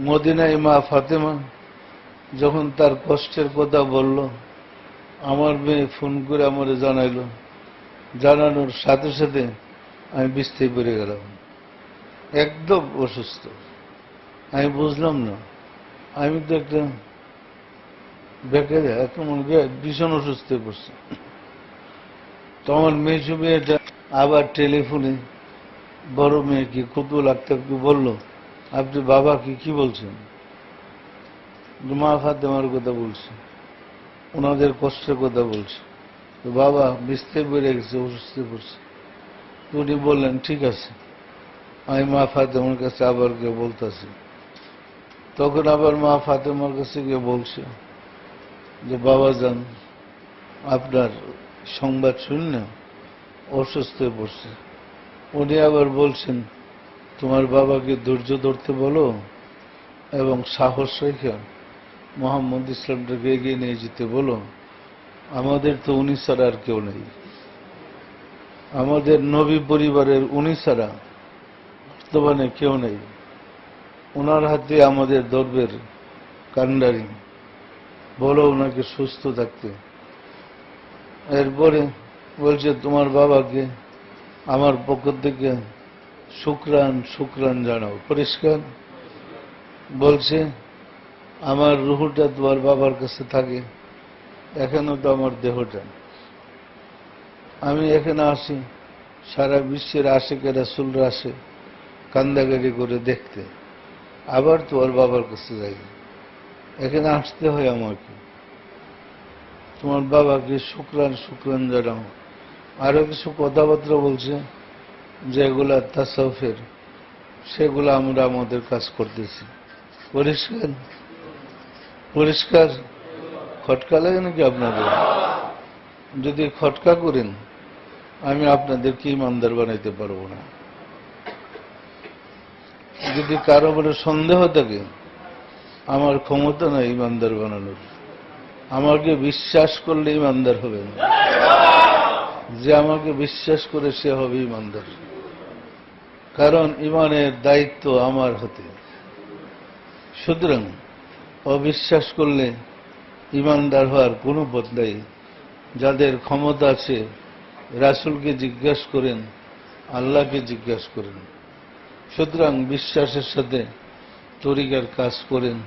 মদিনায় মা ফাতেমা যখন তার কষ্টের কথা বলল, আমার মেয়ে ফোন করে আমারে জানাইল, জানানোর সাথে সাথে আমি বিছানায় পড়ে গেলাম, একদম অসুস্থ। আমি বুঝলাম না, আমি তো একটা বেকারে ভীষণ অসুস্থ হয়ে পড়ছে। তো আমার মেয়ে মেয়েটা আবার টেলিফোনে বড় মেয়েকে কুতুল আক্তারকে বলল, আপনি বাবাকে কি বলছেন? মা ফাতেমার কথা বলছে, ওনাদের কষ্টের কথা বলছে। তো বাবা বিছানায় পড়ে গেছে, অসুস্থ পড়ছে। উনি বললেন ঠিক আছে, আমি মা ফাতেমার কাছে আবার গিয়ে বলতেছি। তখন আবার মা ফাতেমার কাছে গিয়ে বলছে যে বাবা যান, আপনার সংবাদ শুনলে অসুস্থ হয়ে পড়ছে। উনি আবার বলছেন তোমার বাবাকে ধৈর্য ধরতে বলো এবং সাহস রেখে মোহাম্মদ ইসলামটাকে এগিয়ে নিয়ে যেতে বলো। আমাদের তো উনি ছাড়া আর কেউ নেই, আমাদের নবী পরিবারের উনি ছাড়া বর্তমানে কেউ নেই। ওনার হাতে আমাদের দরবের কান্ডারি, বলো ওনাকে সুস্থ থাকতে। এরপরে বলছে তোমার বাবাকে আমার পক্ষ থেকে শুকরান শুকরান জানাও। পরিষ্কার বলছে আমার রুহুটা তোমার বাবার কাছে থাকে, এখানেও তো আমার দেহটা। আমি এখানে আসি, সারা বিশ্বের আশিকের রাসূলরা আসে কান্দাগাড়ি করে দেখতে, আবার তোমার বাবার কাছে যাই, এখানে আসতে হয় আমাকে। তোমার বাবাকে শুকরান শুকরান জানাও। আরো কিছু কথাবার্তা বলছে যেগুলা তাসাউফের, সেগুলো আমরা আমাদের কাজ করতেছি। পরিষ্কার পরিষ্কার খটকা লাগে নাকি আপনাদের? যদি খটকা করেন আমি আপনাদেরকে ইমানদার বানাইতে পারবো না। যদি কারো বলে সন্দেহ থাকে, আমার ক্ষমতা নাই ইমানদার বানানোর। আমাকে বিশ্বাস করলে ইমানদার হবে না, যে আমাকে বিশ্বাস করে সে হবে ইমানদার। কারণ ইমানের দায়িত্ব আমার হাতে। সুতরাং অবিশ্বাস করলে ইমানদার হওয়ার কোনো পথ নেই। যাদের ক্ষমতা আছে রাসূলকে জিজ্ঞাসা করেন, আল্লাহকে জিজ্ঞাসা করেন। সুতরাং বিশ্বাসের সাথে তরিকার কাজ করেন।